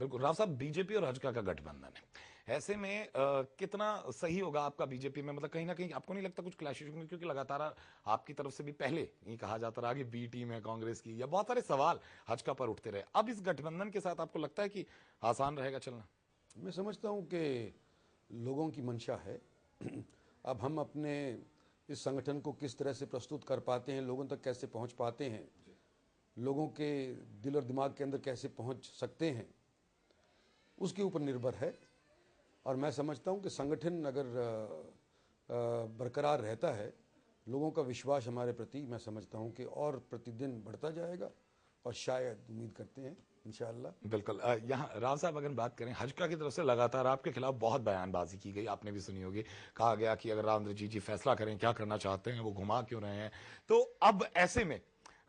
बिल्कुल राव साहब, बीजेपी और भाजपा का गठबंधन है, ऐसे में कितना सही होगा आपका बीजेपी में? मतलब कहीं ना कहीं आपको नहीं लगता कुछ क्लैशेस होंगे? क्योंकि लगातार आपकी तरफ से भी पहले ये कहा जाता रहा कि बी टीम है कांग्रेस की, या बहुत सारे सवाल भाजपा पर उठते रहे। अब इस गठबंधन के साथ आपको लगता है कि आसान रहेगा चलना? मैं समझता हूँ कि लोगों की मंशा है। अब हम अपने इस संगठन को किस तरह से प्रस्तुत कर पाते हैं, लोगों तक कैसे पहुँच पाते हैं, लोगों के दिल और दिमाग के अंदर कैसे पहुँच सकते हैं, उसके ऊपर निर्भर है। और मैं समझता हूँ कि संगठन अगर बरकरार रहता है, लोगों का विश्वास हमारे प्रति, मैं समझता हूँ कि और प्रतिदिन बढ़ता जाएगा, और शायद उम्मीद करते हैं इंशाअल्लाह। बिल्कुल। यहाँ राव साहब अगर बात करें, भाजपा की तरफ से लगातार आपके खिलाफ बहुत बयानबाजी की गई, आपने भी सुनी होगी। कहा गया कि अगर रामचंद्र जी फैसला करें क्या करना चाहते हैं, वो घुमा क्यों रहे हैं। तो अब ऐसे में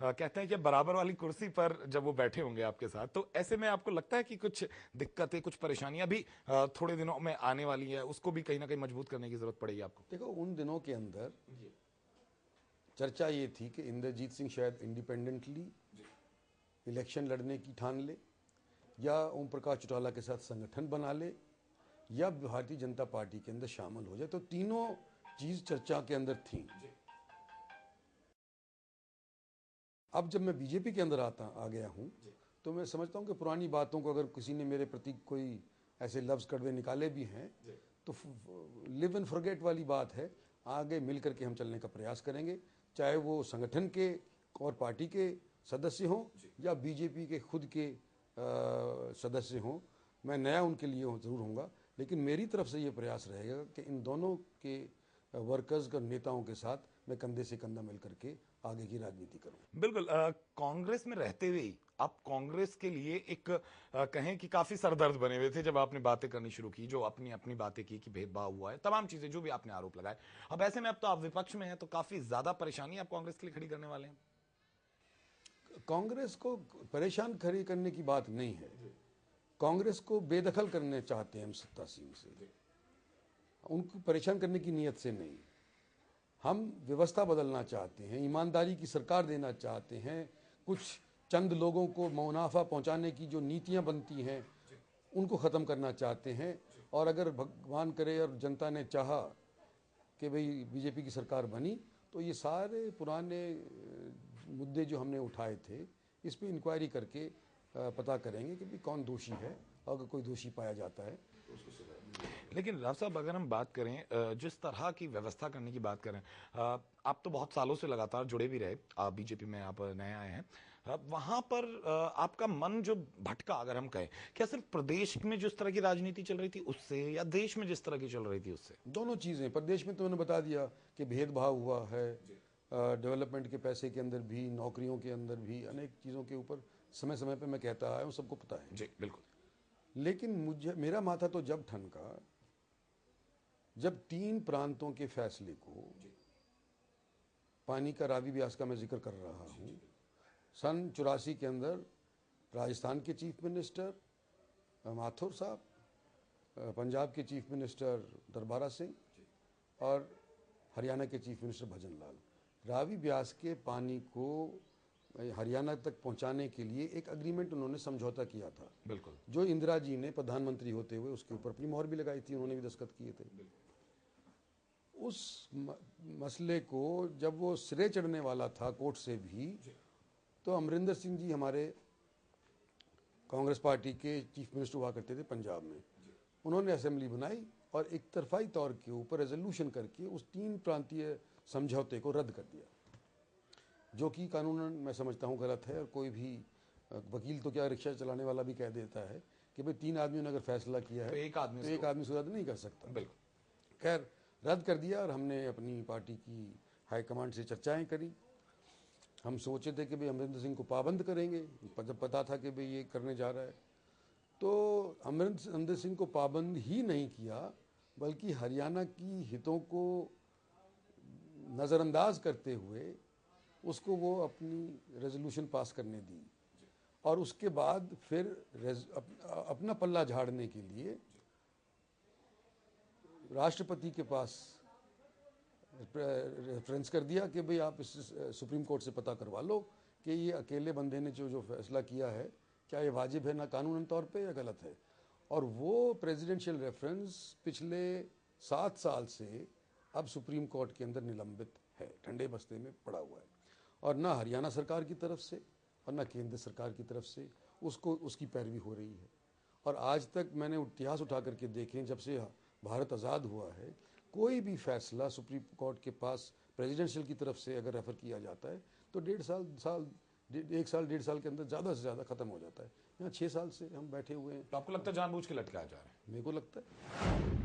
कहते हैं कि बराबर वाली कुर्सी पर जब वो बैठे होंगे आपके साथ, तो ऐसे में आपको लगता है कि कुछ दिक्कतें, कुछ परेशानियां भी थोड़े दिनों में आने वाली है, उसको भी कहीं ना कहीं मजबूत करने की जरूरत पड़ेगी आपको? देखो, उन दिनों के अंदर चर्चा ये थी कि इंद्रजीत सिंह शायद इंडिपेंडेंटली इलेक्शन लड़ने की ठान ले, या ओम प्रकाश चौटाला के साथ संगठन बना ले, या भारतीय जनता पार्टी के अंदर शामिल हो जाए। तो तीनों चीज चर्चा के अंदर थी। अब जब मैं बीजेपी के अंदर आ गया हूं, तो मैं समझता हूं कि पुरानी बातों को, अगर किसी ने मेरे प्रति कोई ऐसे लफ्ज कड़वे निकाले भी हैं, तो लिव एंड फॉरगेट वाली बात है। आगे मिल करके हम चलने का प्रयास करेंगे, चाहे वो संगठन के और पार्टी के सदस्य हों, या बीजेपी के खुद के सदस्य हों। मैं नया उनके लिए ज़रूर होऊंगा, लेकिन मेरी तरफ से ये प्रयास रहेगा कि इन दोनों के वर्कर्स और नेताओं के साथ मैं कंधे से कंधा मिल करके आगे की राजनीति करूं। बिल्कुल। कांग्रेस में रहते हुए ही आप कांग्रेस के लिए एक कहें कि काफी सरदर्द बने हुए थे, जब आपने बातें करनी शुरू की, जो अपनी अपनी बातें की कि भेदभाव हुआ है, तमाम चीजें जो भी आपने आरोप लगाए। अब ऐसे में अब तो आप विपक्ष में हैं, तो काफी ज्यादा परेशानी आप कांग्रेस के लिए खड़ी करने वाले हैं? कांग्रेस को परेशान खड़ी करने की बात नहीं है। कांग्रेस को बेदखल करने चाहते हैं हम सत्ता सीम से, उनको परेशान करने की नीयत से नहीं। हम व्यवस्था बदलना चाहते हैं, ईमानदारी की सरकार देना चाहते हैं। कुछ चंद लोगों को मुनाफा पहुंचाने की जो नीतियां बनती हैं, उनको ख़त्म करना चाहते हैं। और अगर भगवान करे और जनता ने चाहा कि भाई बीजेपी की सरकार बनी, तो ये सारे पुराने मुद्दे जो हमने उठाए थे, इस पर इंक्वायरी करके पता करेंगे कि भाई कौन दोषी है, और अगर कोई दोषी पाया जाता है तो उसको सजा। लेकिन राव साहब, अगर हम बात करें जिस तरह की व्यवस्था करने की बात करें, आप तो बहुत सालों से लगातार जुड़े भी रहे, आप बीजेपी में आप नए आए हैं, वहां पर आपका मन जो भटका, अगर हम कहें, क्या सिर्फ प्रदेश में जिस तरह की राजनीति चल रही थी उससे, या देश में जिस तरह की चल रही थी उससे? दोनों चीज़ें। प्रदेश में तो मैंने बता दिया कि भेदभाव हुआ है, डेवलपमेंट के पैसे के अंदर भी, नौकरियों के अंदर भी, अनेक चीज़ों के ऊपर समय समय पे मैं कहता आया हूँ, सबको पता है। जी बिल्कुल। लेकिन मुझे, मेरा माथा तो जब ठनका जब 3 प्रांतों के फैसले को, पानी का, रावी ब्यास का मैं जिक्र कर रहा हूँ, सन 84 के अंदर राजस्थान के चीफ मिनिस्टर माथुर साहब, पंजाब के चीफ मिनिस्टर दरबारा सिंह, और हरियाणा के चीफ मिनिस्टर भजन लाल, रावी ब्यास के पानी को हरियाणा तक पहुंचाने के लिए एक एग्रीमेंट उन्होंने, समझौता किया था। बिल्कुल। जो इंदिरा जी ने प्रधानमंत्री होते हुए उसके ऊपर अपनी मोहर भी लगाई थी, उन्होंने भी दस्तखत किए थे। उस मसले को जब वो सिरे चढ़ने वाला था कोर्ट से भी, तो अमरिंदर सिंह जी हमारे कांग्रेस पार्टी के चीफ मिनिस्टर हुआ करते थे पंजाब में, उन्होंने असेंबली बनाई और एक तरफाई तौर के ऊपर रेजोल्यूशन करके उस 3 प्रांतीय समझौते को रद्द कर दिया, जो कि कानूनन मैं समझता हूँ गलत है। और कोई भी वकील तो क्या, रिक्शा चलाने वाला भी कह देता है कि भाई 3 आदमियों ने अगर फैसला किया है तो एक आदमी से रद्द नहीं कर सकता। बिल्कुल। खैर, रद्द कर दिया, और हमने अपनी पार्टी की हाईकमांड से चर्चाएं करी। हम सोचे थे कि भाई अमरिंदर सिंह को पाबंद करेंगे, जब पता था कि भाई ये करने जा रहा है। तो अमरिंदर सिंह को पाबंद ही नहीं किया, बल्कि हरियाणा की हितों को नज़रअंदाज करते हुए उसको वो अपनी रेजोल्यूशन पास करने दी। और उसके बाद फिर अपना पल्ला झाड़ने के लिए राष्ट्रपति के पास रेफरेंस कर दिया कि भाई आप इस सुप्रीम कोर्ट से पता करवा लो कि ये अकेले बंदे ने जो फैसला किया है, क्या ये वाजिब है ना कानूनन तौर पे या गलत है। और वो प्रेसिडेंशियल रेफरेंस पिछले 7 साल से अब सुप्रीम कोर्ट के अंदर निलंबित है, ठंडे बस्ते में पड़ा हुआ है, और ना हरियाणा सरकार की तरफ से और ना केंद्र सरकार की तरफ से उसकी पैरवी हो रही है। और आज तक मैंने इतिहास उठा करके देखें, जब से भारत आज़ाद हुआ है, कोई भी फैसला सुप्रीम कोर्ट के पास प्रेसिडेंशियल की तरफ से अगर रेफर किया जाता है तो 1 साल के अंदर ज़्यादा से ज़्यादा ख़त्म हो जाता है। यहाँ 6 साल से हम बैठे हुए हैं। तो आपको लगता है जानबूझ के लटकाया जा रहा है? मेरे को लगता है